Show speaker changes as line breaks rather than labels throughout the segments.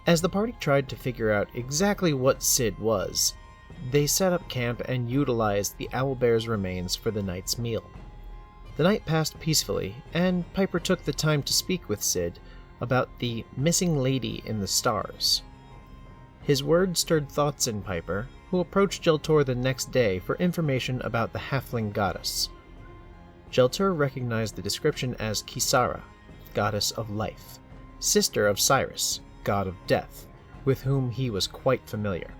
As the party tried to figure out exactly what Sid was, they set up camp and utilized the owlbear's remains for the night's meal. The night passed peacefully, and Piper took the time to speak with Sid about the missing lady in the stars. His words stirred thoughts in Piper, who approached Jelltur the next day for information about the halfling goddess. Jelltur recognized the description as Kisara, goddess of life, sister of Cyrus, god of death, with whom he was quite familiar.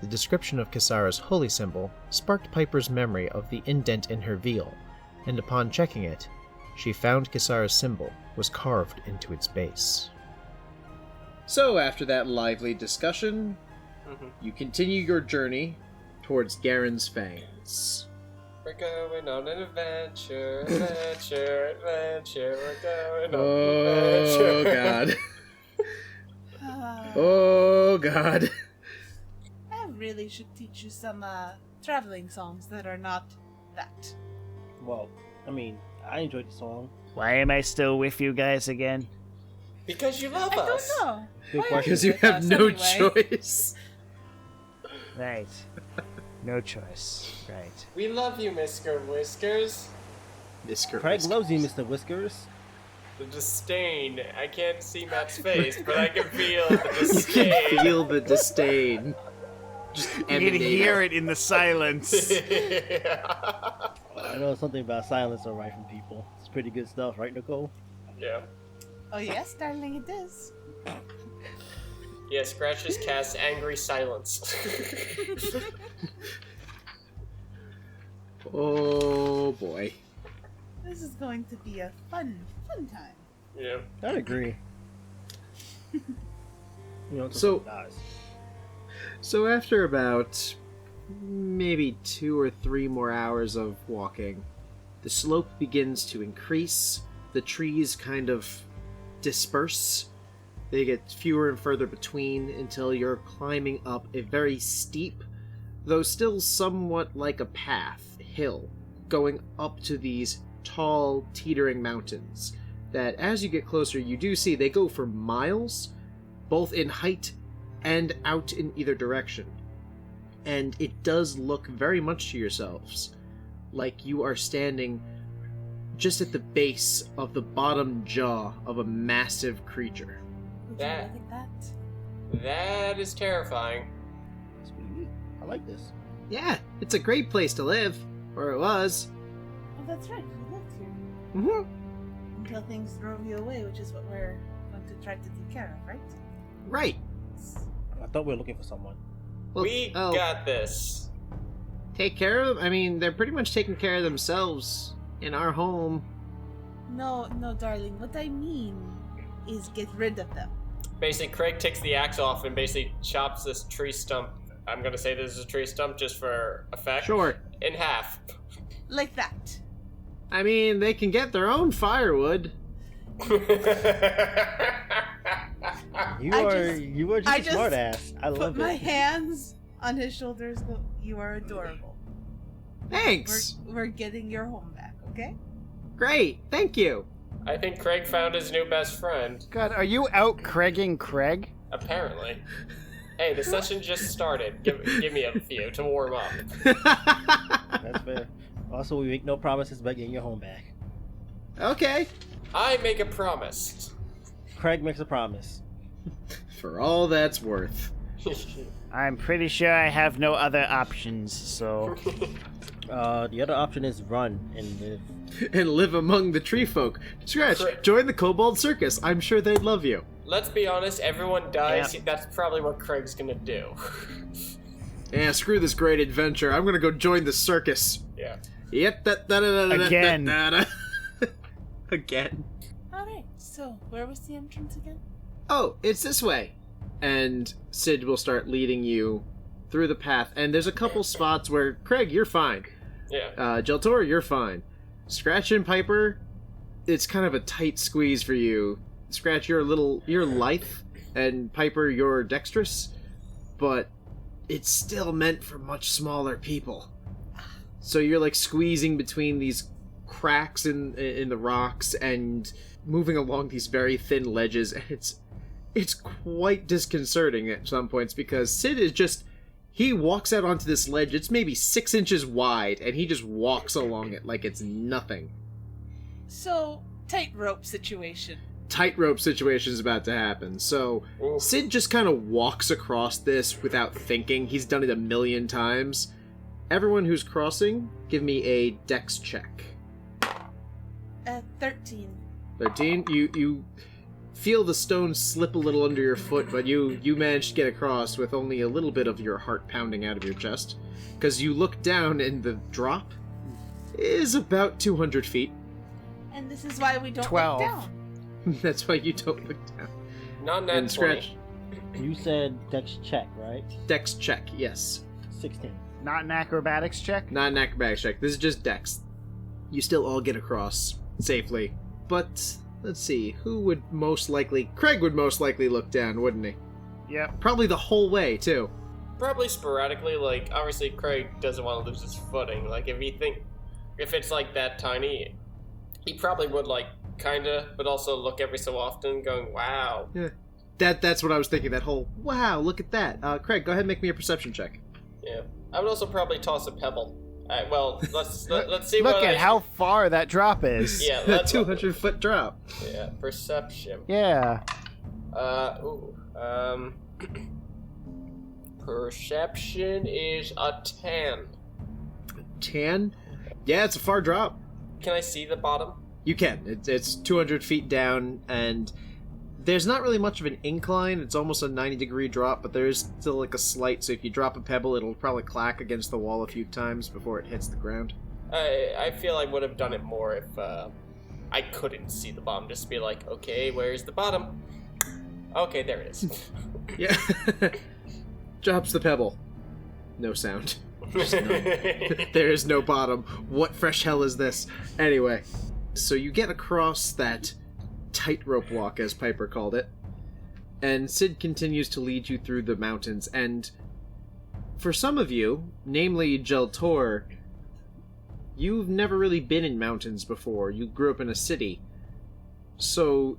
The description of Kisara's holy symbol sparked Piper's memory of the indent in her veil, and upon checking it, she found Kisara's symbol was carved into its base.
So, after that lively discussion, you continue your journey towards Garrun's Fangs.
We're going on an adventure, adventure. We're going on
Oh,
an adventure.
God. Oh, God.
I really should teach you some traveling songs that are not that.
Well, I mean, I enjoyed the song.
Why am I still with you guys again?
Because you love
I
us.
don't know.
Good
Why are
question.
Because you
with
have
us
no
anyway?
choice.
Right. No choice. Right.
We love you, Mr. Whiskers.
Mr.
Kreg
Whiskers.
loves you, Mr. Whiskers.
The disdain. I can't see Matt's face, but I can feel the
You
disdain.
can feel the disdain. Just
You can
emanating.
hear it in the silence.
I know something about silence alright from people. It's pretty good stuff, right, Nicole?
Yeah.
Oh yes, darling, it is.
Yeah, Scratch just casts angry silence.
Oh, boy.
This is going to be a fun time.
Yeah.
I'd agree. You know, until
So-
someone dies.
So after about maybe 2 or 3 more hours of walking, the slope begins to increase. The trees kind of disperse. They get fewer and further between until you're climbing up a very steep, though still somewhat like a path, hill, going up to these tall, teetering mountains that as you get closer you do see they go for miles, both in height and out in either direction. And it does look very much to yourselves like you are standing just at the base of the bottom jaw of a massive creature.
Would
That-
you look at that?
That is terrifying.
Sweet. I like this.
Yeah, it's a great place to live. Or it was.
Oh, that's right. You lived here
Mm-hmm.
until things drove you away, which is what we're going to try to take care of, right?
Right.
I thought we were looking for someone.
Well,
We got this.
take care of them? I mean, they're pretty much taking care of themselves in our home.
No, darling. What I mean is get rid of them.
Basically, Craig takes the axe off and basically chops this tree stump. I'm gonna say this is a tree stump just for effect.
Sure.
In half.
Like that.
I mean, they can get their own firewood.
You
I
are just
I
a
just
smart ass. I
Put
love
my
it.
hands on his shoulders. Go, you are adorable.
Thanks.
We're getting your home back, okay?
Great. Thank you.
I think Craig found his new best friend.
God, are you out Kregging Kreg?
Apparently. Hey, the session just started. Give me a few to warm up.
That's fair. Also, we make no promises about getting your home back.
Okay.
I make a promise.
Kreg makes a promise.
For all that's worth.
I'm pretty sure I have no other options, so...
The other option is run and live.
And live among the tree folk. Scratch,
Correct.
join the Kobold Circus. I'm sure they'd love you.
Let's be honest, everyone dies. That's probably what Craig's gonna do.
Yeah, screw this great adventure. I'm gonna go join the circus.
Yeah.
Yep.
Again.
Again.
Alright, so where was the entrance again?
Oh, it's this way. And Sid will start leading you through the path. And there's a couple spots where, Craig, you're fine.
Yeah.
Jelltur, you're fine. Scratch and Piper, it's kind of a tight squeeze for you. Scratch, you're lithe, and Piper, you're dexterous, but it's still meant for much smaller people. So you're like squeezing between these cracks in the rocks and moving along these very thin ledges, and it's quite disconcerting at some points because Sid is just... He walks out onto this ledge. It's maybe 6 inches wide, and he just walks along it like it's nothing.
So, tightrope situation.
Tightrope situation is about to happen. So, Sid just kind of walks across this without thinking. He's done it a million times. Everyone who's crossing, give me a dex check.
13.
13? You feel the stone slip a little under your foot, but you manage to get across with only a little bit of your heart pounding out of your chest. Because you look down and the drop is about 200 feet.
And this is why we don't
12.
look down.
That's why you don't look down.
Not that
And Scratch.
You said dex check, right?
Dex check, yes.
16.
Not an acrobatics check?
Not an acrobatics check. This is just dex. You still all get across safely. But, let's see, who would most likely... Kreg would most likely look down, wouldn't he?
Yep.
Probably the whole way, too.
Probably sporadically, like, obviously Kreg doesn't want to lose his footing. Like, if it's, like, that tiny, he probably would, like, kinda, but also look every so often, going, wow.
Yeah. That's what I was thinking, that whole, wow, look at that. Kreg, go ahead and make me a perception check.
Yeah. I would also probably toss a pebble. Well, let's see
Look
what
at how far that drop is.
Yeah,
That 200-foot drop.
Yeah, perception.
Yeah.
Perception is a 10.
10? Yeah, it's a far drop.
Can I see the bottom?
You can. It's 200 feet down, and there's not really much of an incline. It's almost a 90-degree drop, but there is still like a slight, so if you drop a pebble, it'll probably clack against the wall a few times before it hits the ground.
I feel I would have done it more if I couldn't see the bottom. Just be like, okay, where's the bottom? Okay, there it is.
Yeah. Drops the pebble. No sound. Just none. There is no bottom. What fresh hell is this? Anyway, so you get across that tightrope walk, as Piper called it, and Sid continues to lead you through the mountains, and for some of you, namely Jelltur, you've never really been in mountains before. You grew up in a city. So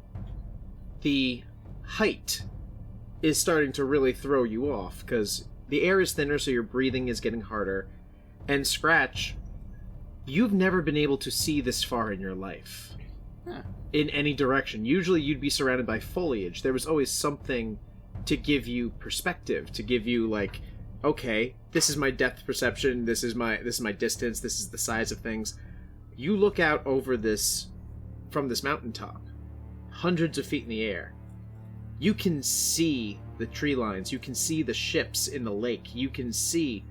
the height is starting to really throw you off, because the air is thinner, so your breathing is getting harder. And Scratch, you've never been able to see this far in your life. In any direction. Usually you'd be surrounded by foliage. There was always something to give you perspective, to give you like, okay, this is my depth perception, this is my distance, this is the size of things. You look out over this, from this mountaintop, hundreds of feet in the air. You can see the tree lines, you can see the ships in the lake, you can see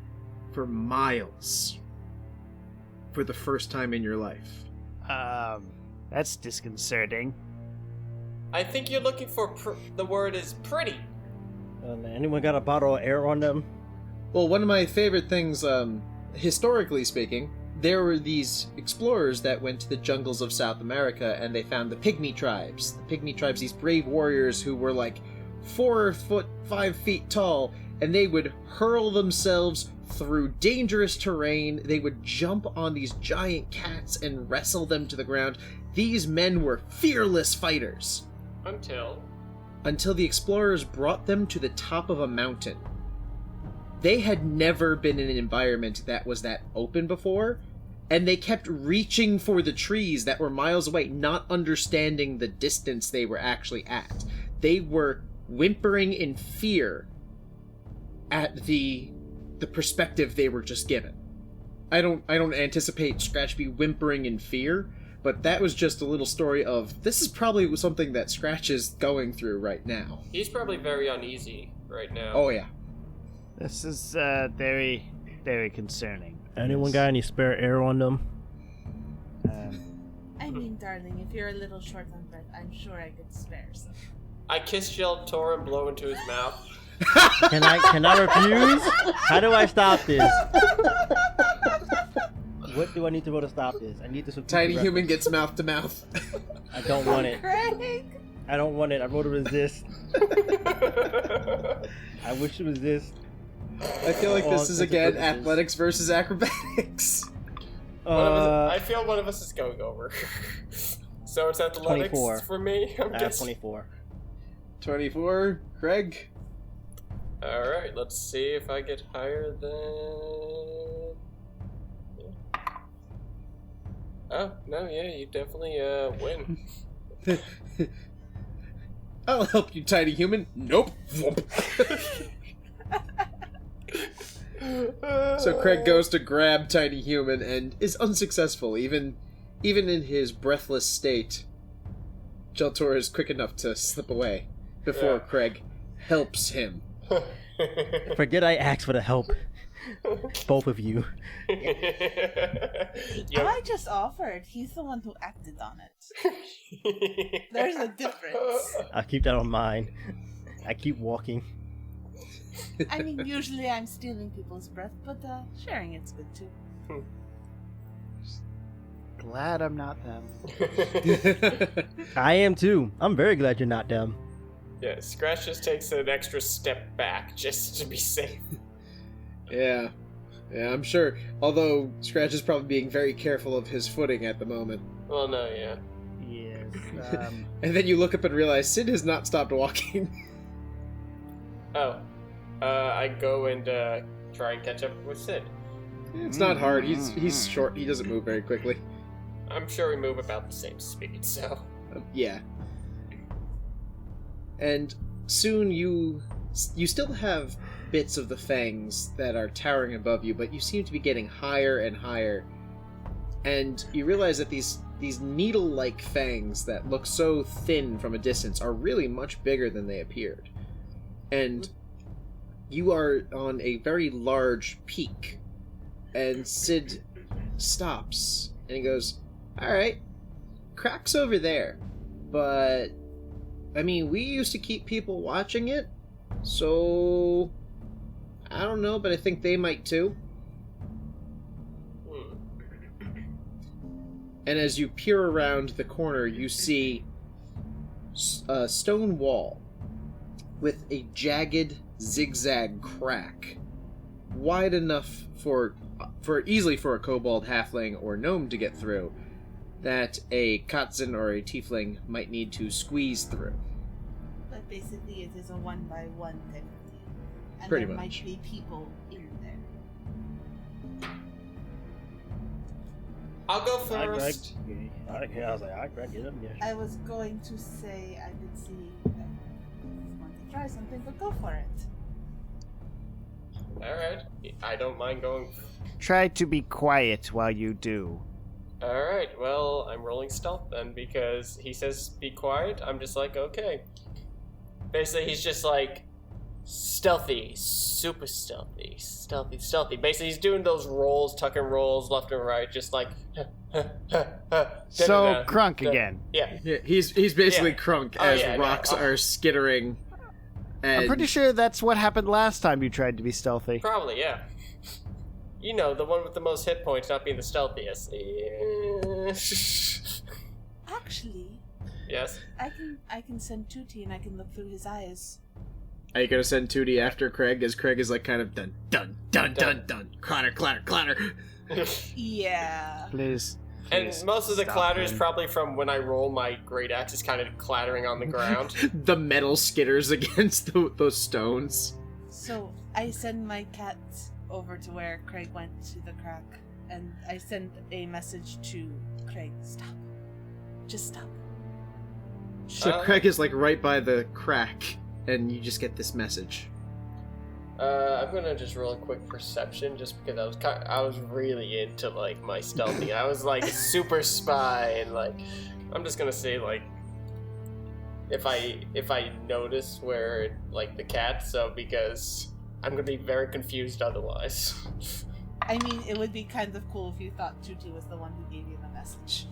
for miles for the first time in your life.
That's disconcerting.
I think you're looking for the word is pretty.
Anyone got a bottle of air on them?
Well, one of my favorite things, historically speaking, there were these explorers that went to the jungles of South America and they found the Pygmy tribes. The Pygmy tribes, these brave warriors who were like 4 foot 5 feet tall, and they would hurl themselves through dangerous terrain. They would jump on these giant cats and wrestle them to the ground. These men were fearless fighters. Until the explorers brought them to the top of a mountain. They had never been in an environment that was that open before, and they kept reaching for the trees that were miles away, not understanding the distance they were actually at. They were whimpering in fear at the perspective they were just given. I don't anticipate Scratch be whimpering in fear, but that was just a little story of, this is probably something that Scratch is going through right now.
He's probably very uneasy right now.
Oh yeah.
This is very, very concerning.
Anyone got any spare air on them?
I mean, darling, if you're a little short on breath, I'm sure I could spare some.
I kiss Jelltur and blow into his mouth.
Can I refuse? How do I stop this? What do I need to do to stop this? I need this.
Tiny human gets mouth to mouth.
I don't want it.
Kreg!
I don't want it. I wrote a resist. I wish to resist.
I feel like this is again athletics versus acrobatics.
I feel one of us is going over. So it's athletics
24.
for me. I'm guessing.
24.
24. Kreg?
Alright, let's see if I get higher than... Oh, no, yeah, you definitely win.
I'll help you, tiny human. Nope. So Kreg goes to grab tiny human and is unsuccessful, even in his breathless state. Jelltur is quick enough to slip away before Kreg helps him.
Forget I asked for the help. Both of you.
I just offered. He's the one who acted on it. There's a difference.
I'll keep that on mind. I keep walking.
I mean, usually I'm stealing people's breath, but sharing it's good too.
Glad I'm not them.
I am too. I'm very glad you're not them.
Yeah, Scratch just takes an extra step back just to be safe.
Yeah, I'm sure. Although Scratch is probably being very careful of his footing at the moment.
Well, no, yeah.
Yes.
And then you look up and realize Sid has not stopped walking.
Oh. I go and try and catch up with Sid.
It's not hard. He's short. He doesn't move very quickly.
I'm sure we move about the same speed, so...
Yeah. And soon you still have bits of the fangs that are towering above you, but you seem to be getting higher and higher. And you realize that these needle-like fangs that look so thin from a distance are really much bigger than they appeared. And you are on a very large peak. And Sid stops, and he goes, "Alright, Crack's over there, but... I mean, we used to keep people watching it, so... I don't know, but I think they might too." And as you peer around the corner, you see a stone wall with a jagged zigzag crack, wide enough for easily for a kobold, halfling, or gnome to get through, that a katzen or a tiefling might need to squeeze through.
But basically it is a 1-by-1 type of thing. And
Pretty
there
much.
might be people in there.
I'll go
I
first.
was like, I Greg, get him. Yeah.
I was going to say I did see I want to try something, but go for it.
Alright. I don't mind going...
Try to be quiet while you do.
Alright, well, I'm rolling stealth then, because he says be quiet. I'm just like, okay. Basically, he's just like, stealthy, super stealthy, stealthy. Basically, he's doing those rolls, tuck and rolls, left and right, just like,
So, Crunk again.
Yeah.
Yeah, he's basically
Yeah.
Crunk
Oh,
as
yeah, no.
rocks are skittering. And
I'm pretty sure that's what happened last time you tried to be stealthy.
Probably, yeah. You know, the one with the most hit points not being the stealthiest.
Actually,
Yes?
I can send Tutti and I can look through his eyes.
Are you gonna send Tootie after Kreg, as Kreg is like kind of dun dun dun dun dun, clatter clatter clatter.
Yeah.
Please.
And most of the
stop
clatter is
him.
probably from when I roll my great axe, is kind of clattering on the ground.
The metal skitters against those stones.
So I send my cat over to where Kreg went to the crack, and I send a message to Kreg. Stop. Just stop.
So Kreg is like right by the crack, and you just get this message.
I'm gonna just roll a quick perception, just because I was really into like my stealthy. I was like super spy, and like I'm just gonna say like if I notice where like the cat, so because I'm gonna be very confused otherwise.
I mean, it would be kind of cool if you thought Tutti was the one who gave you the message.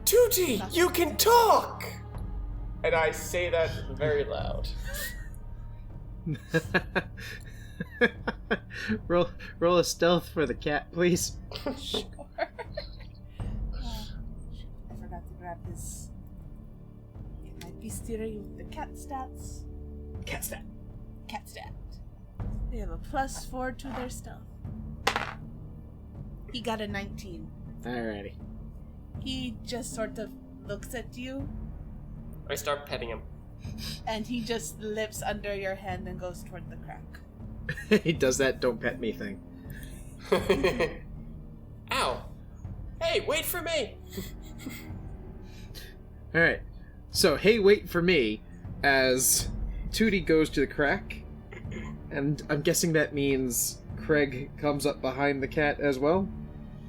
Tutti, you can talk! And I say that very loud.
roll a stealth for the cat, please.
Sure. I forgot to grab his. It might be steering with the cat stats.
Cat stat.
Cat stat. They have a +4 to their stealth. He got a 19.
Alrighty.
He just sort of looks at you
I start petting him.
And he just lips under your hand and goes toward the crack.
He does that "don't pet me" thing.
Ow! Hey, wait for me!
Alright. So, hey, wait for me, as Tootie goes to the crack. And I'm guessing that means Kreg comes up behind the cat as well?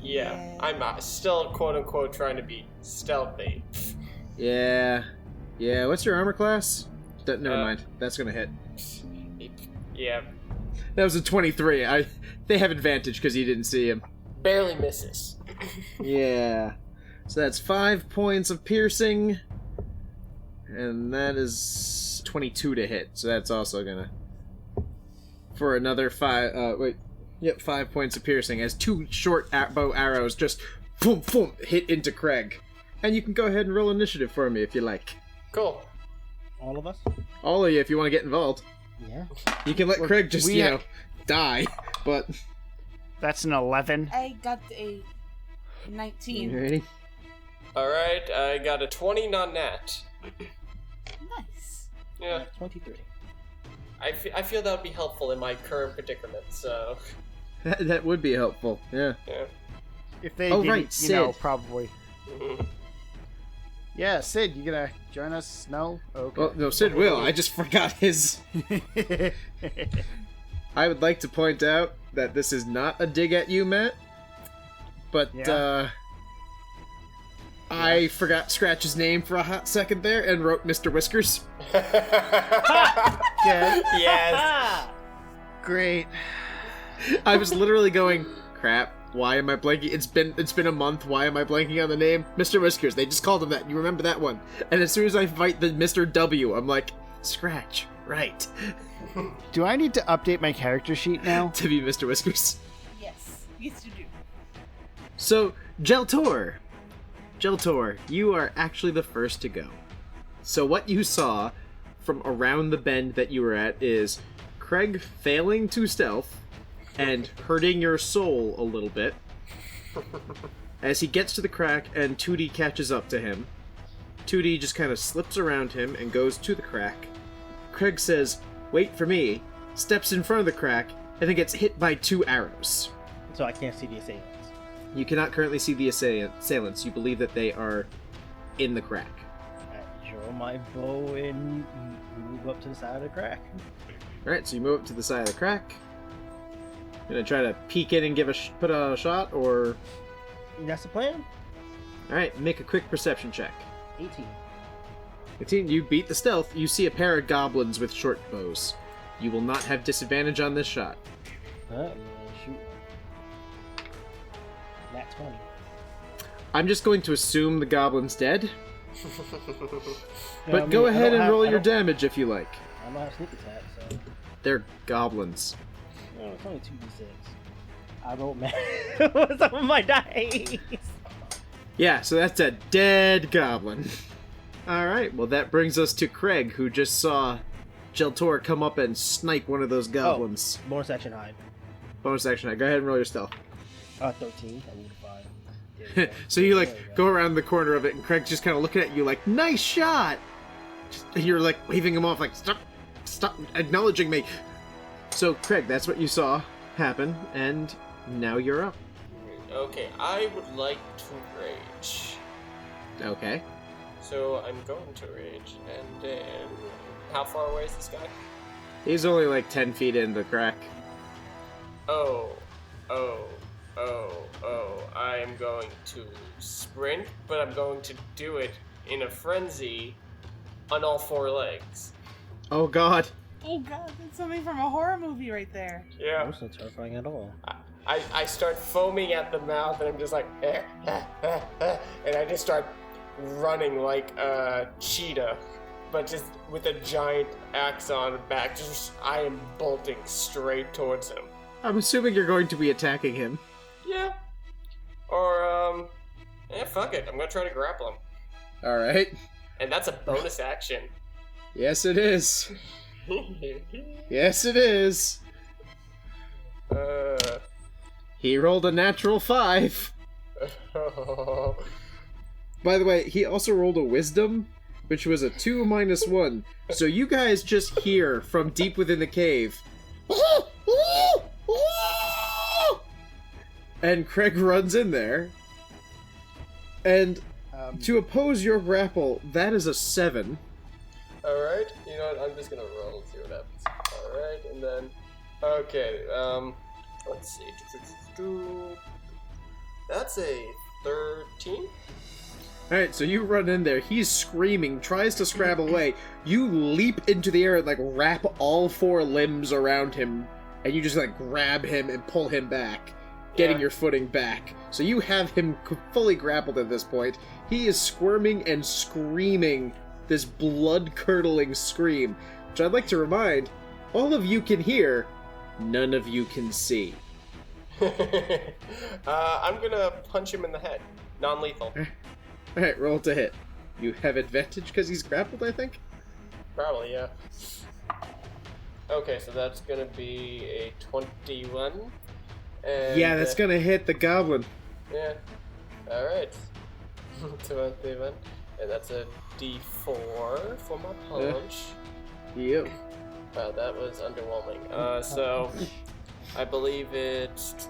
Yeah, I'm still quote-unquote trying to be stealthy.
Yeah. Yeah, what's your armor class? Never mind. That's gonna hit.
Yeah,
That was a 23. They have advantage because you didn't see him.
barely misses.
Yeah. So that's 5 points of piercing. And that is 22 to hit. So that's also gonna... For another 5... 5 points of piercing as 2 short bow arrows just... Boom, boom, hit into Kreg. And you can go ahead and roll initiative for me if you like.
Cool.
All of us?
All of you if you want to get involved.
Yeah.
You can let Kreg just, die. But...
That's an 11.
I got a 19.
You ready?
Alright, I got a 20 non-nat.
Nice.
Yeah,
23.
I feel that would be helpful in my current predicament, so...
That would be helpful. Yeah.
Yeah.
If they
Oh,
didn't,
right,
you know,
Sid.
probably. Yeah, Sid, you gonna join us? No? Okay.
Well, no, Sid will. I just forgot his... I would like to point out that this is not a dig at you, Matt. But,
Yeah.
I forgot Scratch's name for a hot second there and wrote Mr. Whiskers.
Yeah.
Yes.
Great.
I was literally going, crap, why am I blanking? It's been a month, why am I blanking on the name? Mr. Whiskers, they just called him that, you remember that one. And as soon as I fight the Mr. W, I'm like, Scratch, right.
Do I need to update my character sheet now?
To be Mr. Whiskers.
Yes. Yes, you do.
So, Jelltur, you are actually the first to go. So what you saw from around the bend that you were at is Kreg failing to stealth and hurting your soul a little bit as he gets to the crack and Tootie catches up to him. Tootie just kind of slips around him and goes to the crack. Kreg says, "Wait for me," steps in front of the crack, and then gets hit by 2 arrows.
So I can't see the assailants.
You cannot currently see the assailants. You believe that they are in the crack.
I draw my bow and move up to the side of the crack.
Alright, so you move up to the side of the crack. Gonna try to peek in and put a shot, or...
That's the plan?
Alright, make a quick perception check.
18.
18, you beat the stealth. You see a pair of goblins with short bows. You will not have disadvantage on this shot.
Shoot. Nat 20.
I'm just going to assume the goblin's dead.
No,
But
I mean,
go
I
ahead
don't
and
have-
roll
I
your
don't-
damage if you like.
I don't have sneak attack, so...
They're goblins.
No, it's only 2d6. I rolled mad. What's up with my dice?
Yeah, so that's a dead goblin. Alright, well that brings us to Kreg, who just saw Jelltur come up and snipe one of those goblins.
Bonus action hide.
Bonus action, go ahead and roll your stealth.
13. I rolled a 5. There we go.
So you
There we
go around the corner of it, and Craig's just kind of looking at you like, "Nice shot!" And you're like waving him off, like, "Stop acknowledging me." So Kreg, that's what you saw happen, and now you're up.
Okay, I would like to rage.
Okay.
So I'm going to rage, and then... How far away is this guy?
He's only like 10 feet in the crack.
Oh, I'm going to sprint, but I'm going to do it in a frenzy on all 4 legs.
Oh God.
Oh god, that's something from a horror movie right there.
Yeah.
That's not terrifying at all.
I start foaming at the mouth, and I'm just like, and I just start running like a cheetah, but just with a giant axe on back. I am bolting straight towards him.
I'm assuming you're going to be attacking him.
Yeah. Or, fuck it. I'm gonna try to grapple him.
Alright.
And that's a bonus action.
Yes, it is. Yes, it is. He rolled a natural 5. By the way, he also rolled a wisdom, which was a 2 minus 1. So you guys just hear from deep within the cave. And Kreg runs in there. And to oppose your grapple, that is a 7.
Alright, you know what, I'm just gonna roll and see what happens. Alright, and then... Okay, let's see. That's a 13?
Alright, so you run in there, he's screaming, tries to scrabble away. You leap into the air and, like, wrap all 4 limbs around him, and you just, like, grab him and pull him back, getting your footing back. So you have him fully grappled at this point. He is squirming and screaming this blood-curdling scream, which I'd like to remind, all of you can hear, none of you can see.
I'm gonna punch him in the head. Non-lethal.
Alright, roll to hit. You have advantage because he's grappled, I think?
Probably, yeah. Okay, so that's gonna be a 21. And,
Yeah, that's gonna hit the goblin.
Yeah. Alright. 21. And that's a D4 for my punch.
Yep.
Wow, that was underwhelming. So, I believe it's...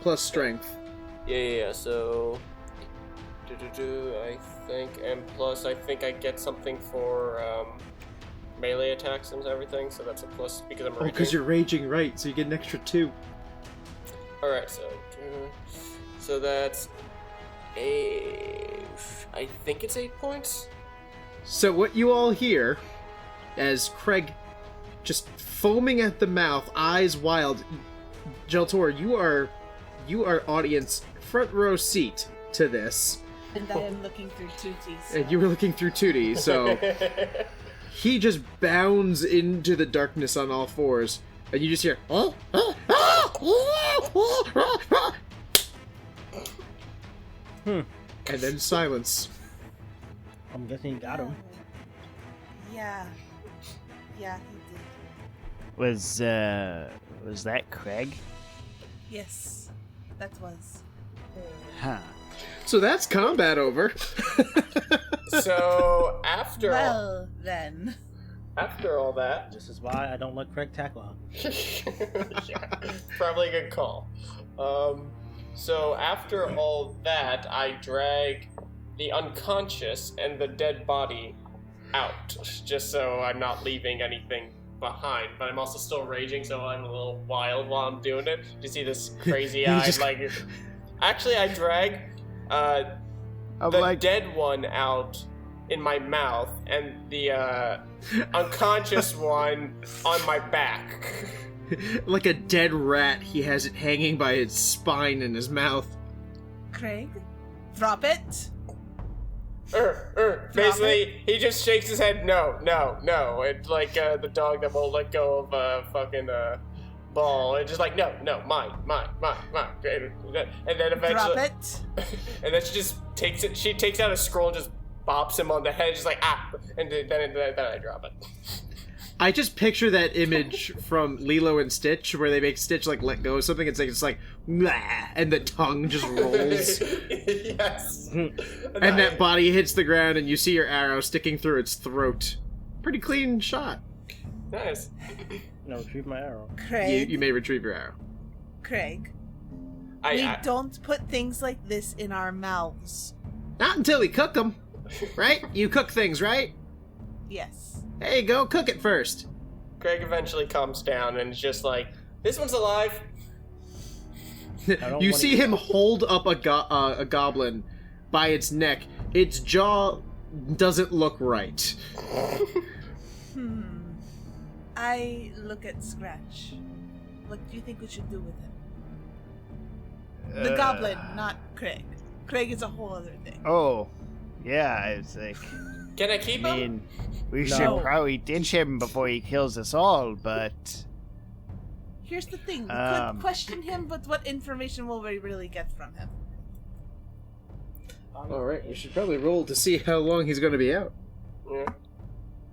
Plus strength.
Yeah, so... I think, and plus I think I get something for melee attacks and everything, so that's a plus because I'm raging.
Oh, because you're raging, right, so you get an extra 2.
Alright, so that's I think it's 8 points.
So what you all hear, as Kreg just foaming at the mouth, eyes wild, Jelltur, you are audience front row seat to this.
And I am looking through Tooties.
And you were looking through Tootie, so he just bounds into the darkness on all 4s, and you just hear, and then silence.
I'm guessing you got him.
Yeah. Yeah, he did.
Was that Kreg?
Yes, that was.
Huh.
So that's combat over.
So after
Well, then.
after all that,
This is why I don't let Kreg tackle him.
yeah, probably a good call. So after all that, I drag the unconscious and the dead body out, just so I'm not leaving anything behind. But I'm also still raging, so I'm a little wild while I'm doing it. You see this crazy-eyed,
just-
like... Actually, I drag the dead one out in my mouth, and the unconscious one on my back.
Like a dead rat, he has it hanging by its spine in his mouth.
Kreg, drop it.
Basically, he just shakes his head, no. It's like the dog that won't let go of a fucking ball. It's just like, no, mine. And then eventually...
Drop it.
And then she just takes it, she takes out a scroll and just bops him on the head, just like, ah! And then I drop it.
I just picture that image from Lilo and Stitch, where they make Stitch, like, let go of something, it's like, "Blah," and the tongue just rolls.
Yes.
And that body hits the ground, and you see your arrow sticking through its throat. Pretty clean shot.
Nice.
No, retrieve my arrow.
Kreg,
You may retrieve your arrow.
Kreg, we don't put things like this in our mouths.
Not until we cook them, right? You cook things, right?
Yes.
There you go, cook it first.
Kreg eventually calms down and is just like, this one's alive.
You see him hold up a goblin by its neck. Its jaw doesn't look right.
I look at Scratch. What do you think we should do with him? The goblin, not Kreg. Kreg is a whole other thing.
Oh, yeah. It's like,
Can I keep
I
him?
mean, we
No.
should probably ditch him before he kills us all. But
Here's the thing, we could question him, but what information will we really get from him?
Alright, we should probably roll to see how long he's going to be out.
Yeah.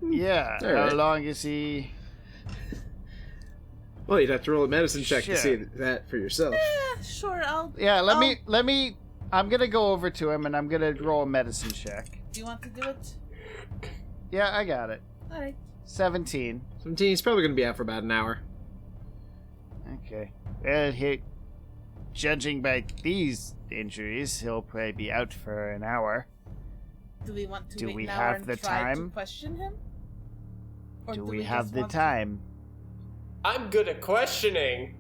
yeah,
All
how
right.
long is he?
Well, you'd have to roll a medicine check to see
Shit.
that for yourself.
Yeah, sure,
Yeah, let me. I'm gonna go over to him and I'm gonna roll a medicine check.
Do you want to do it?
Yeah, I got it.
Alright.
17.
17, he's probably going to be out for about an hour.
Okay. Well, judging by these injuries, he'll probably be out for an hour.
Do we want to
Do
wait
we
an hour
have
and
the
try
time?
to question him? Or
Do we
just
have the
want to-
time?
I'm good at questioning.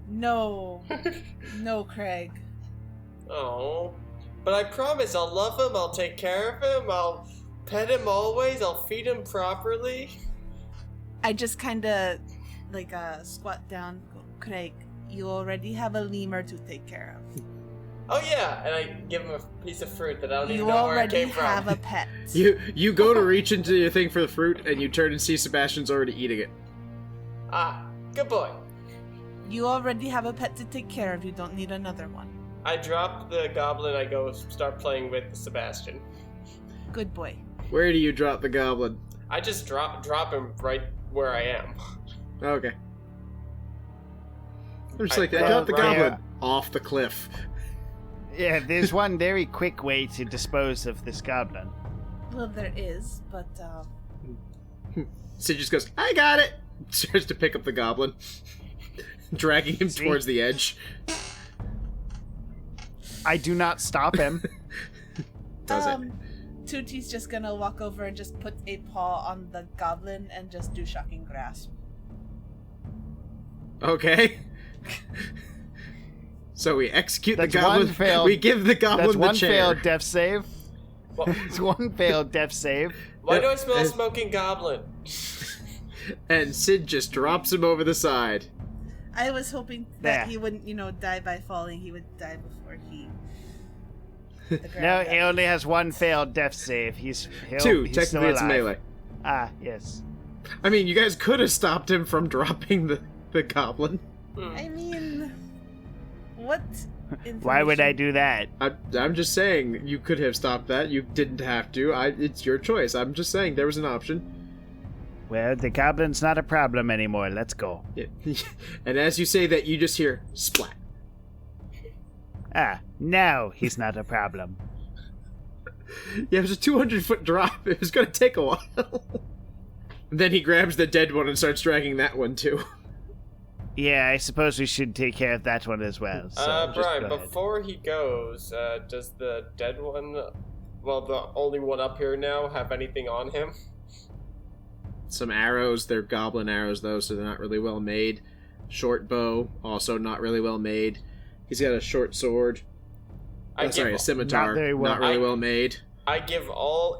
No. No, Kreg.
Oh. But I promise I'll love him, I'll take care of him, I'll pet him always, I'll feed him properly.
I just kinda, squat down. Go, Kreg, you already have a lemur to take care of.
Oh yeah, and I give him a piece of fruit that I don't even
You
know where it
already
came from.
have a pet.
You go to reach into your thing for the fruit, and you turn and see Sebastian's already eating it.
Ah, good boy.
You already have a pet to take care of. You don't need another one.
I drop the goblin, I go start playing with Sebastian.
Good boy.
Where do you drop the goblin?
I just drop him right where I am.
Okay. I'm just
I
like, I got the
right
goblin
here.
off the cliff.
Yeah, there's one very quick way to dispose of this goblin.
Well, there is, but
Sid just goes, I got it! Starts to pick up the goblin, dragging him
See?
towards the edge.
I do not stop him.
Does it?
Tootie's just gonna walk over and just put a paw on the goblin and just do shocking grasp.
Okay. So we execute
That's
the goblin.
one failed-
We give the goblin
That's
the
one
chair.
failed death save.
Well,
It's one failed death save.
why do I smell a smoking goblin?
And Sid just drops him over the side.
I was hoping
There.
that he wouldn't, die by falling. He would die before he. the
No,
ground
he
died.
only has one failed death save. He's
Two,
still
technically it's
alive.
melee.
Ah, yes.
I mean, you guys could have stopped him from dropping the goblin.
I mean, what?
Why would I
information-
do that?
I'm just saying, you could have stopped that. You didn't have to. It's your choice. I'm just saying there was an option.
Well, the goblin's not a problem anymore. Let's go.
Yeah. And as you say that, you just hear splat.
Ah, now he's not a problem.
Yeah, it was a 200-foot drop. It was going to take a while. Then he grabs the dead one and starts dragging that one too.
Yeah, I suppose we should take care of that one as well. So just
Brian,
go ahead.
before he goes, does the dead one, the only one up here now, have anything on him?
Some arrows. They're goblin arrows though, so they're not really well made. Short bow, also not really well made. He's got a short sword.
I
Sorry, a
give,
scimitar.
Not very well-
Not really
I-
well made.
I give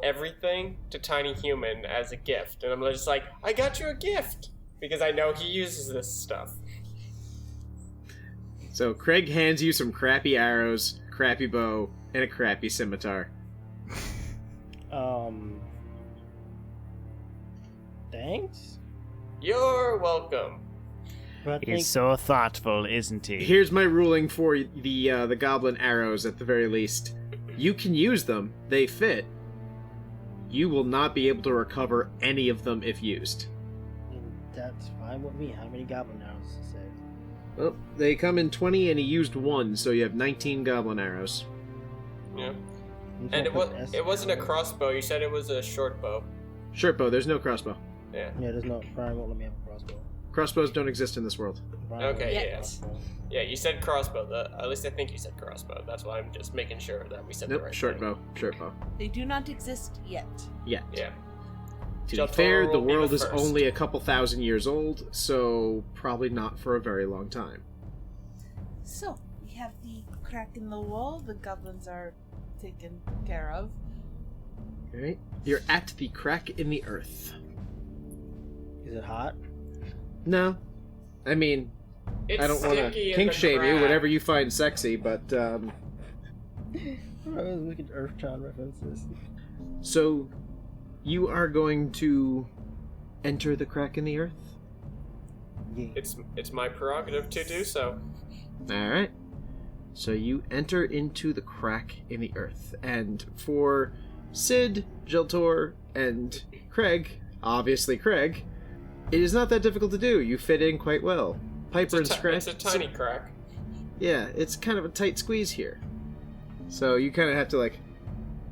everything to Tiny Human as a gift, and I'm just like, I got you a gift! Because I know he uses this stuff.
So Kreg hands you some crappy arrows, crappy bow, and a crappy scimitar.
Thanks.
You're welcome.
But I think
He's so thoughtful, isn't he?
Here's my ruling for the goblin arrows at the very least. You can use them. They fit. You will not be able to recover any of them if used.
that's fine with me. How many goblin arrows is there?
Well, they come in 20 and he used 1, so you have 19 goblin arrows.
Yeah.
I'm
And
gonna put S
it wasn't a
for-
crossbow, you said it was a short bow.
Short bow, there's no crossbow.
Yeah.
Yeah, there's no. Brian won't let me have a crossbow.
Crossbows don't exist in this world.
Brian
Okay,
won't let me
yeah.
have a crossbow.
Yeah, you said crossbow. At least I think you said crossbow. That's why I'm just making sure that we said the
Nope,
right
short
thing.
bow, short bow.
They do not exist yet.
Yet.
Yeah.
To be
Jelltur
fair, the
will be the
world is
first.
only a couple thousand years old, so probably not for a very long time.
So we have the crack in the wall. The goblins are taken care of.
Alright? You're at the crack in the earth.
Is it hot?
No. I mean,
It's
I don't want to
sticky in
kink
the
shame you,
crack.
whatever you find sexy, but,
I was looking at Earthchild references.
so, you are going to enter the crack in the earth?
Yeah.
It's my prerogative to do so.
Alright. So you enter into the crack in the earth, and for Sid, Jelltur, and Kreg, obviously Kreg, it is not that difficult to do. You fit in quite well. Piper and Scratch.
It's a tiny crack.
Yeah, it's kind of a tight squeeze here. So you kind of have to, like,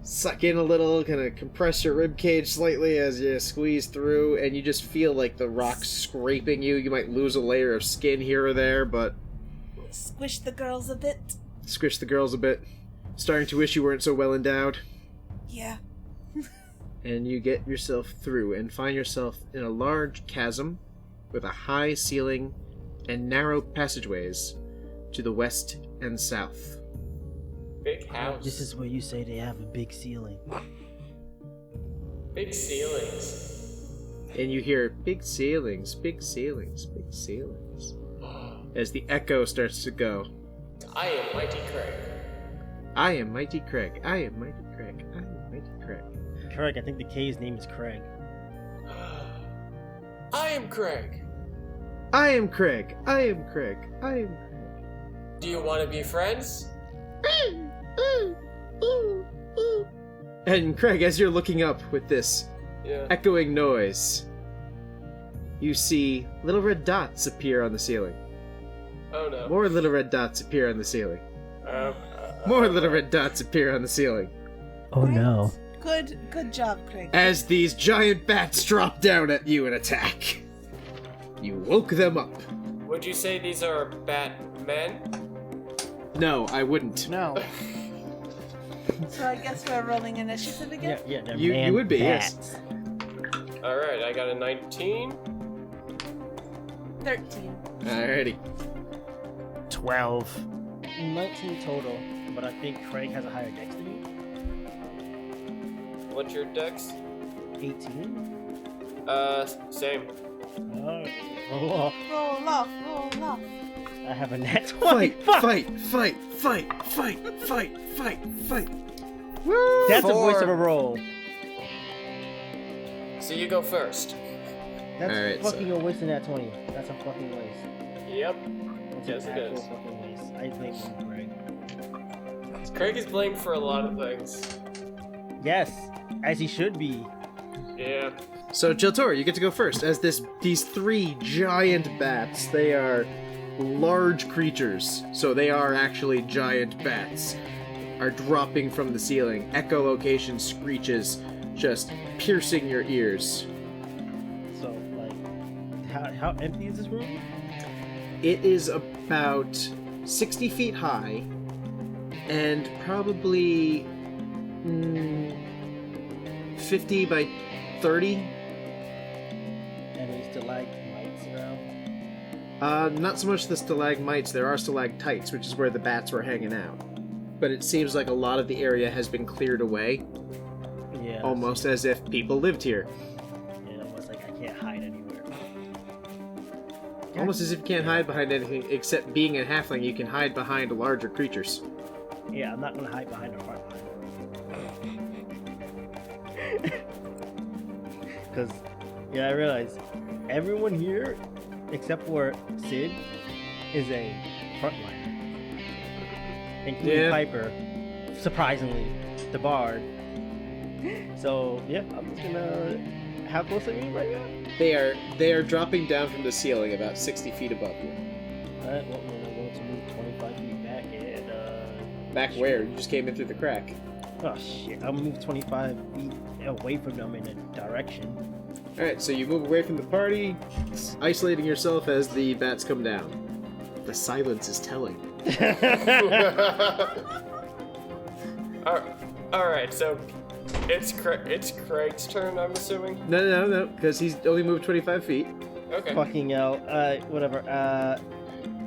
suck in a little, kind of compress your rib cage slightly as you squeeze through, and you just feel like the rock's scraping you. You might lose a layer of skin here or there, but...
Squish the girls a bit.
Squish the girls a bit. Starting to wish you weren't so well endowed.
Yeah.
And you get yourself through and find yourself in a large chasm with a high ceiling and narrow passageways to the west and south.
Big house.
This is where you say they have a big ceiling.
Big ceilings.
And you hear big ceilings, big ceilings, big ceilings. As the echo starts to go.
I am Mighty Kreg.
I am Mighty Kreg. I am Mighty Kreg. I am Mighty Kreg.
Kreg, I think the K's name is Kreg.
I am Kreg.
I am Kreg. I am Kreg. I am Kreg.
Do you want to be friends?
And Kreg, as you're looking up with this
Yeah.
echoing noise, you see little red dots appear on the ceiling.
Oh no.
More little red dots appear on the ceiling.
Um,
More little red dots appear on the ceiling.
Oh no.
Good job, Craig.
As these giant bats drop down at you and attack. You woke them up.
Would you say these are Batmen?
No, I wouldn't.
No.
So I guess we're rolling initiative again?
Yeah, they're
You
man
would be, yes.
bats.
Alright, I got a 19.
13.
Alrighty.
12. 19 total, but I think Craig has a higher dex than
What's your dex?
you. 18?
Same.
Oh, roll off.
Roll off, roll off.
I have a net 20.
Fight,
Fuck!
fight, fight, fight, fight, fight, fight, fight. Woo!
That's a voice
Four.
of a roll.
So you go first.
That's
Alright,
fucking
so-
a waste in that 20. That's a fucking waste.
Yep.
That's
Yes,
an
it
actual
is.
fucking waste. I blame you, Craig.
Craig is blamed for a lot of things.
Yes, as he should be.
Yeah.
So, Jelltur, you get to go first. As these three giant bats, they are large creatures, so they are actually giant bats, are dropping from the ceiling. Echolocation screeches just piercing your ears.
So, like, how empty is this room?
It is about 60 feet high and probably 50 by 30.
And there's stalagmites around.
Not so much the stalagmites, there are stalactites, which is where the bats were hanging out. But it seems like a lot of the area has been cleared away,
Yeah.
almost as if people lived here.
Yeah, almost like I can't hide anywhere.
Almost as if you can't hide behind anything, except being a halfling, you can hide behind larger creatures.
Yeah, I'm not gonna hide behind a front line. Because, yeah, I realize everyone here, except for Sid, is a frontliner. Including
Yeah.
Piper, surprisingly, the bard. So, yeah, I'm just gonna... How close are you right now?
They are dropping down from the ceiling about 60 feet above you.
Alright, well, we're going to move 25 feet back and,
Back where? You just came in through the crack.
Oh shit, I'll move 25 feet away from them in a direction.
Alright, so you move away from the party, isolating yourself as the bats come down. The silence is telling.
Alright, so it's Craig's turn, I'm assuming?
No, because he's only moved 25 feet.
Okay.
Fucking hell. Whatever.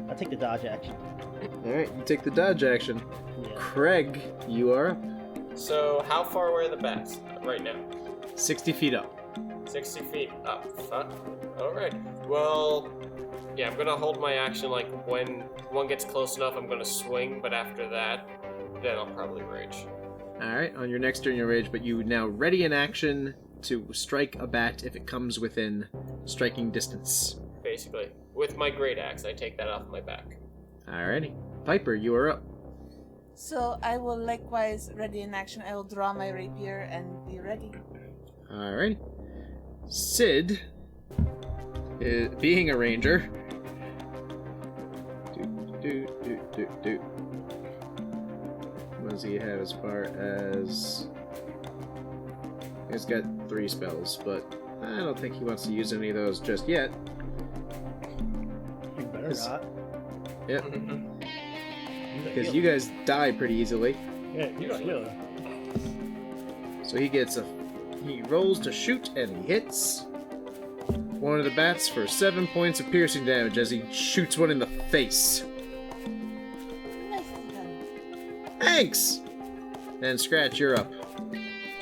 I'll take the dodge action.
Alright, you take the dodge action.
Yeah.
Craig, you are up.
So how far away are the bats right now?
60 feet up.
60 feet up. Fuck. Alright. Well, yeah, I'm gonna hold my action, like, when one gets close enough, I'm gonna swing, but after that, then I'll probably rage.
Alright, on your next turn you rage, but you now ready in action to strike a bat if it comes within striking distance.
Basically. With my great axe, I take that off my back.
Alrighty. Piper, you are up.
So I will likewise ready in action. I will draw my rapier and be ready.
Alrighty. Sid, being a ranger. does he have as far as... He's got 3 spells, but I don't think he wants to use any of those just yet.
You better not.
Yep. Because you guys die pretty easily.
Yeah, you don't heal.
So he rolls to shoot and he hits one of the bats for 7 points of piercing damage as he shoots one in the face.
Nicely done.
Thanks! And Scratch, you're up.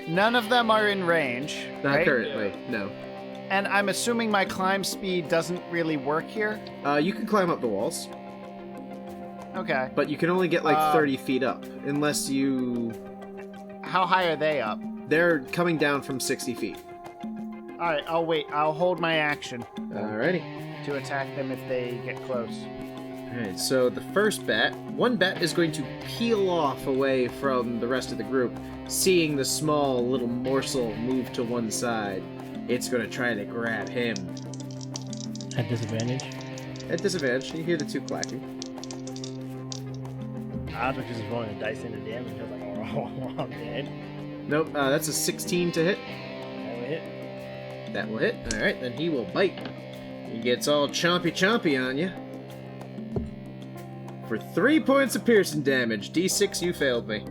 None of them are in range,
Not
right?
currently, no.
And I'm assuming my climb speed doesn't really work here?
You can climb up the walls,
Okay.
but you can only get like 30 feet up, unless you...
How high are they up?
They're coming down from 60 feet.
Alright, I'll wait. I'll hold my action
Alrighty.
to attack them if they get close.
Alright, so the first bat, one bat is going to peel off away from the rest of the group, seeing the small little morsel move to one side. It's going to try to grab him.
At disadvantage?
At disadvantage, you hear the 2 clacking.
I was just rolling the dice into damage. I was like, oh, I'm dead.
Nope, that's a 16 to hit.
That would hit.
That will hit. Alright, then he will bite. He gets all chompy on you. For 3 points of piercing damage. D6, you failed me.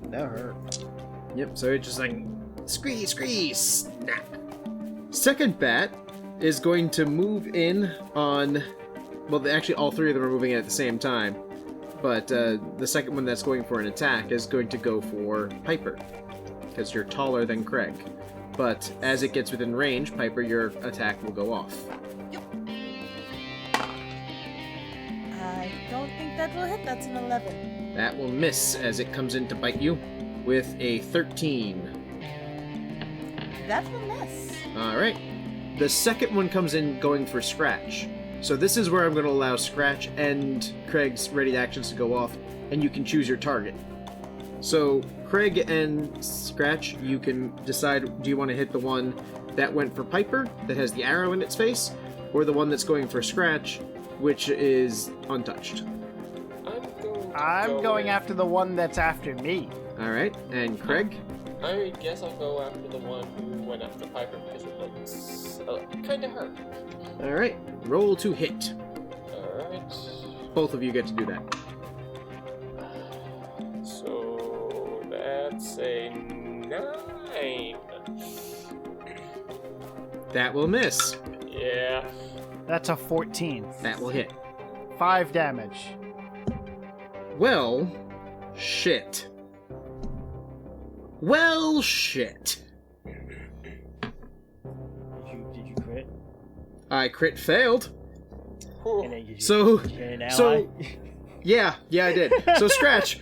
That hurt.
Yep, so it's just like, scree, snap. Second bat is going to move in on... Well, actually, all 3 of them are moving in at the same time. But the second one that's going for an attack is going to go for Piper. Because you're taller than Kreg. But as it gets within range, Piper, your attack will go off.
I don't think that will hit. That's an 11.
That will miss as it comes in to bite you with a 13.
That will miss.
Alright. The second one comes in going for Scratch. So this is where I'm going to allow Scratch and Craig's ready actions to go off, and you can choose your target. So Kreg and Scratch, you can decide, do you want to hit the one that went for Piper, that has the arrow in its face, or the one that's going for Scratch, which is untouched.
I'm going after the one that's after me.
Alright, and Kreg?
I guess I'll go after the one who went after Piper because it looks kind of hurt.
Alright, roll to hit.
Alright.
Both of you get to do that.
So that's a 9.
That will miss.
Yeah.
That's a 14.
That will hit.
5 damage.
Well, shit. Well, shit.
Did you crit?
I crit failed.
And then you
So,
an ally?
so, yeah, I did. So, Scratch,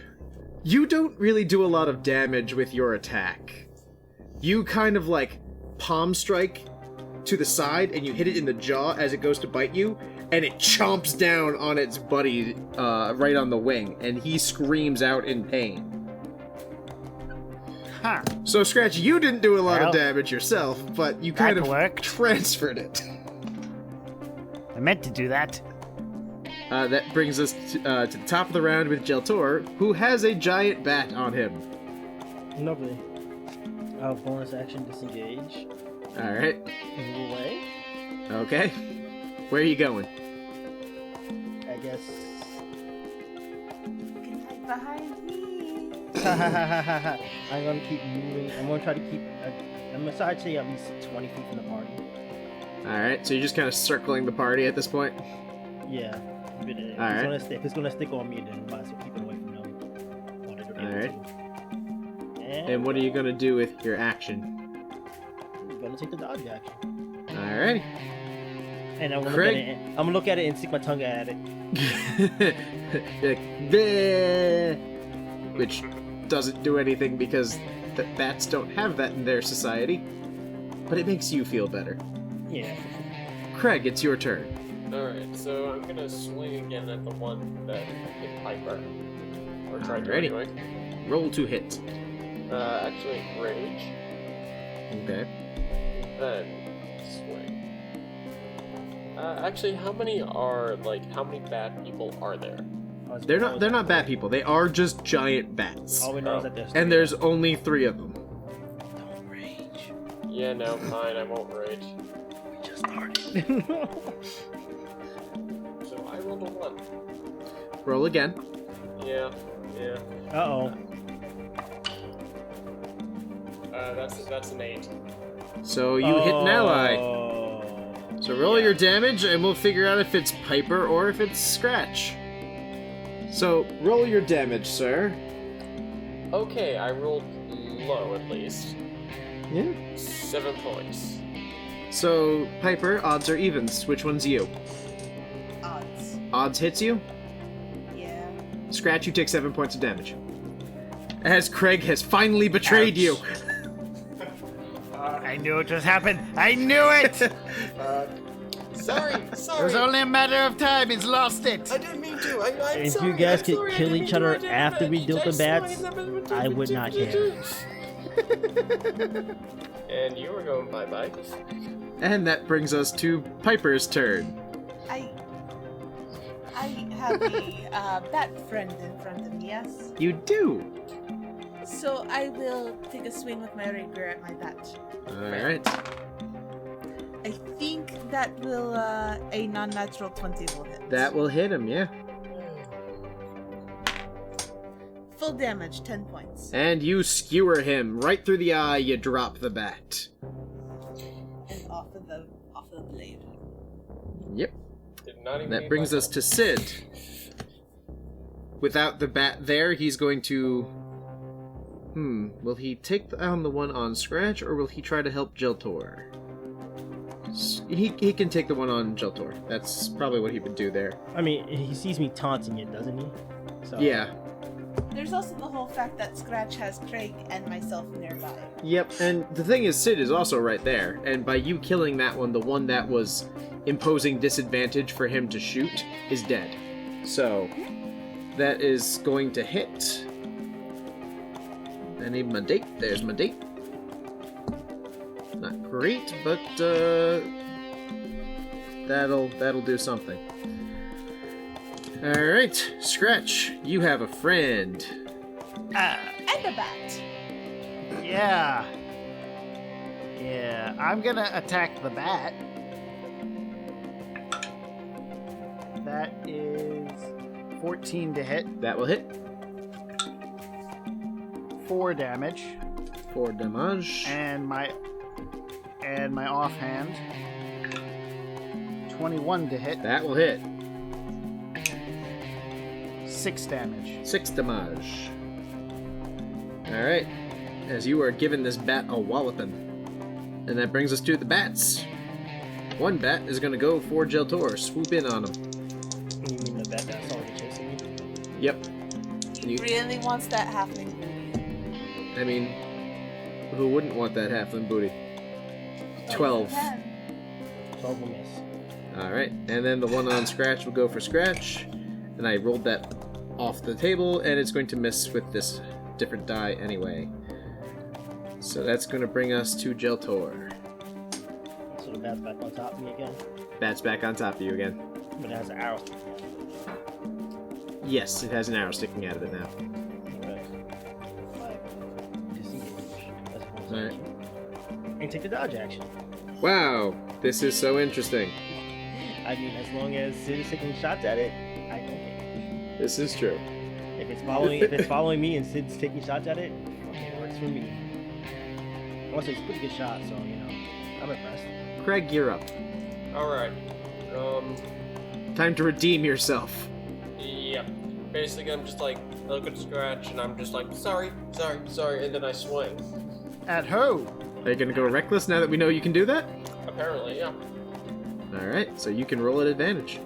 you don't really do a lot of damage with your attack. You kind of like palm strike to the side and you hit it in the jaw as it goes to bite you, and it chomps down on its buddy right on the wing, and he screams out in pain.
Huh.
So, Scratch, you didn't do a lot of damage yourself, but you kind
That
of
worked.
transferred it.
I meant to do that.
That brings us to the top of the round with Jelltur, who has a giant bat on him.
Lovely. Bonus action disengage.
Alright,
Move away.
okay. Where are you going?
I guess.
You can hide behind me.
I'm gonna keep moving. I'm gonna try to keep. I'm gonna try to stay at least 20 feet from the party.
Alright, so you're just kind of circling the party at this point?
Yeah. If
Alright.
it's gonna stick on me, then I might as well keep it away from them.
Alright. And what are you going to do with your action?
I'm gonna take the dodge action.
Alright.
And I'm gonna,
Kreg?
I'm gonna look at it and stick my tongue at it.
You're like, "Bleh," which doesn't do anything because the bats don't have that in their society. But it makes you feel better.
Yeah.
Kreg, it's your turn.
Alright, so I'm gonna swing again at the one that hit Piper. Or try to
Alrighty.
anyway.
Roll to hit.
Actually, rage.
Okay.
Then swing. Actually, how many bad people are there?
They're not bat people. They are just giant bats.
All we know is that there's
And there's only 3 of them.
Don't rage.
Yeah, no, fine, I won't rage.
We just started.
So I rolled a 1.
Roll again.
Yeah.
Uh-oh.
That's an 8.
So you hit an ally. So roll your damage, and we'll figure out if it's Piper or if it's Scratch. So roll your damage, sir.
Okay, I rolled low at least.
Yeah.
7 points.
So Piper, odds or evens? Which one's you?
Odds.
Odds hits you.
Yeah.
Scratch, you take 7 points of damage. As Kreg has finally betrayed you.
I knew it was happened. I knew it!
Sorry.
It was only a matter of time. He's lost it.
I didn't mean to. I'm
If
sorry.
you guys
I'm
could
sorry, I
kill
didn't
each
mean
other
to.
after we dealt the bats, I would not care.
And you were going bye-bye.
And that brings us to Piper's turn.
I have a bat friend in front of me, yes?
You do.
So I will take a swing with my rapier at my bat.
Alright.
I think that will, a non-natural 20 will hit.
That will hit him, yeah.
Full damage, 10 points.
And you skewer him. Right through the eye, you drop the bat.
And off of the blade.
Yep.
Did not even
That
need
brings
my
us to Sid. Without the bat there, he's going to... Will he take down the one on Scratch, or will he try to help Jelltur? He can take the one on Jelltur. That's probably what he would do there.
I mean, he sees me taunting it, doesn't he? So.
Yeah.
There's also the whole fact that Scratch has Kreg and myself nearby.
Yep, and the thing is, Sid is also right there, and by you killing that one, the one that was imposing disadvantage for him to shoot is dead. So, that is going to hit. I need my date. There's my date. Not great, but that'll do something. All right, Scratch, you have a friend.
And a bat.
Yeah. Yeah, I'm gonna attack the bat. That is 14 to hit.
That will hit.
4 damage.
4 damage.
And my offhand. 21 to hit.
That will hit.
6 damage.
6 damage. Alright. As you are giving this bat a walloping. And that brings us to the bats. One bat is going to go for Jelltur. Swoop in on him.
You mean the bat that's already chasing me?
Yep.
He really wants that halfling booty.
I mean, who wouldn't want that halfling booty? 12.
12 will miss.
Alright. And then the one on Scratch will go for Scratch. And I rolled that off the table, and it's going to miss with this different die anyway. So that's going to bring us to Jelltur.
So the bat's back on top of me again.
Bat's back on top of you again.
But it has an arrow.
Yes, it has an arrow sticking out of it now. Alright.
And take the dodge action.
Wow, this is so interesting.
I mean, as long as Sid is taking shots at it, I don't care.
This is true.
If it's following me and Sid's taking shots at it, okay, it works for me. Also, it's a pretty good shot, so you know, I'm impressed.
Kreg, you're up.
Alright.
Time to redeem yourself.
Yep. Basically, I'm just like, look at Scratch, and I'm just like, sorry, and then I swing.
At who?
Are you gonna go reckless now that we know you can do that?
Apparently, yeah.
Alright, so you can roll at advantage.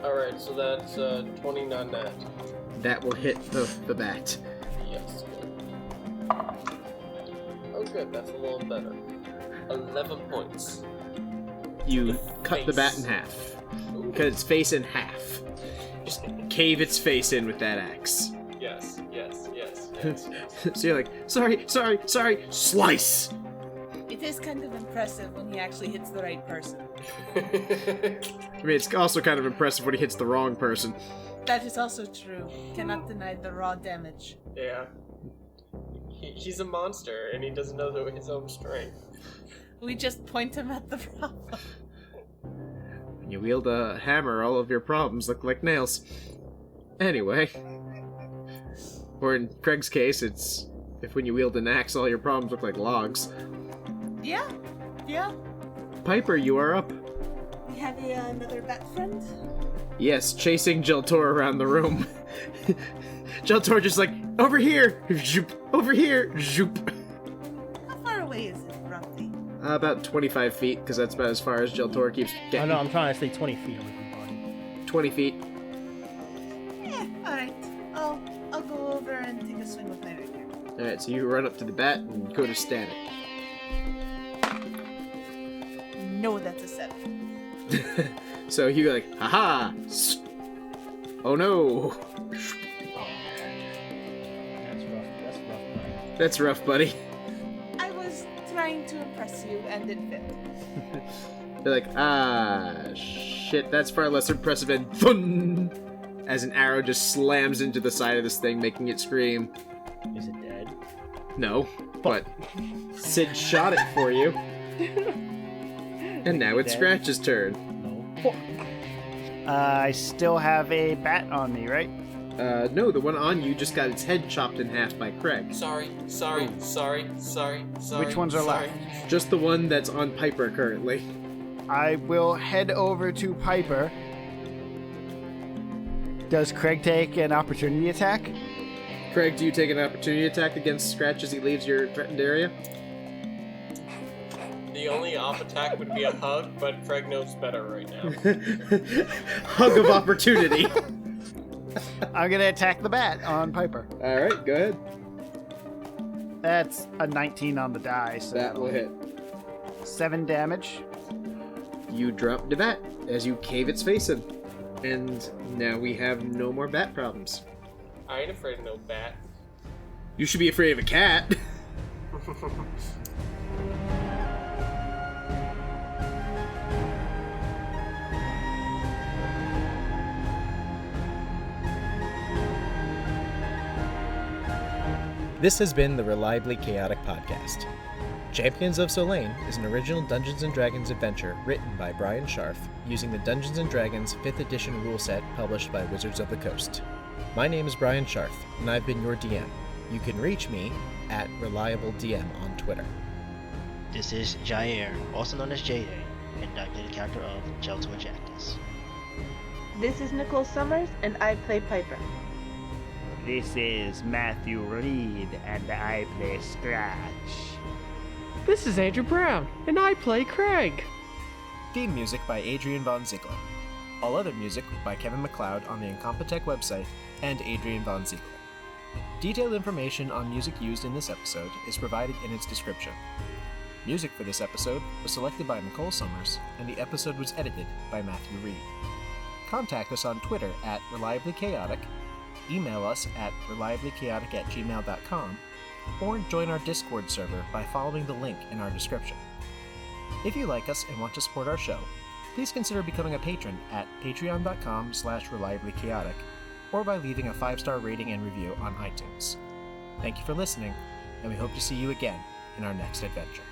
Alright, so that's 29 net.
That will hit the bat.
Yes, good. Oh, good, that's a little better. 11 points.
You cut the bat in
Face.
half.
Ooh.
Cut its face in half. Just cave its face in with that axe.
Yes.
So you're like, sorry, slice!
It is kind of impressive when he actually hits the right person.
I mean, it's also kind of impressive when he hits the wrong person.
That is also true. Cannot deny the raw damage.
Yeah. He's a monster, and he doesn't know his own strength.
We just point him at the problem.
When you wield a hammer, all of your problems look like nails. Anyway. Or in Craig's case, it's if when you wield an axe, all your problems look like logs.
Yeah.
Piper, you are up.
We have another bat friend?
Yes, chasing Jelltur around the room. Jelltur just like, over here! Zoop, over here! Zoop.
How far away is it, roughly?
About 25 feet, because that's about as far as Jelltur keeps
Oh
getting.
no, I'm trying to stay 20 feet away from the body.
20 feet.
Yeah, alright. I'll go over and take a swing with my rapier.
Alright, so you run up to the bat and go to stand it.
No, that's a 7.
So you go like, haha! Oh no! That's rough, buddy.
I was trying to impress you, and it failed.
They're like, shit, that's far less impressive, and thun! As an arrow just slams into the side of this thing, making it scream.
Is it dead?
No, but Sid shot it for you. And now it's
Dead?
Scratch's turn.
No.
I still have a bat on me, right?
No, the one on you just got its head chopped in half by Kreg.
Sorry.
Which ones are left?
Just the one that's on Piper currently.
I will head over to Piper. Does Kreg take an opportunity attack?
Kreg, do you take an opportunity attack against Scratch as he leaves your threatened area?
The only off attack would be a hug, but Kreg knows better right now.
Hug of opportunity.
I'm gonna attack the bat on Piper.
Alright, go ahead.
That's a 19 on the die, so
That will hit.
7 damage.
You drop the bat as you cave its face in. And now we have no more bat problems.
I ain't afraid of no bat.
You should be afraid of a cat.
This has been the Reliably Chaotic podcast. Champions of Solane is an original Dungeons & Dragons adventure written by Bryan Scharf using the Dungeons & Dragons 5th edition rule set published by Wizards of the Coast. My name is Bryan Scharf, and I've been your DM. You can reach me at ReliableDM on Twitter.
This is Jair, also known as J-Day, and I play the character of Jelltur.
This is Nicole Summers, and I play Piper.
This is Matthew Reed, and I play Scratch.
This is Andrew Brown, and I play Kreg.
Theme music by Adrian von Ziegler. All other music by Kevin MacLeod on the Incompetech website and Adrian von Ziegler. Detailed information on music used in this episode is provided in its description. Music for this episode was selected by Nicole Summers, and the episode was edited by Matthew Reed. Contact us on Twitter at Reliably Chaotic, email us at reliablychaotic@gmail.com, or join our Discord server by following the link in our description. If you like us and want to support our show, please consider becoming a patron at patreon.com/reliablychaotic, or by leaving a 5-star rating and review on iTunes. Thank you for listening, and we hope to see you again in our next adventure.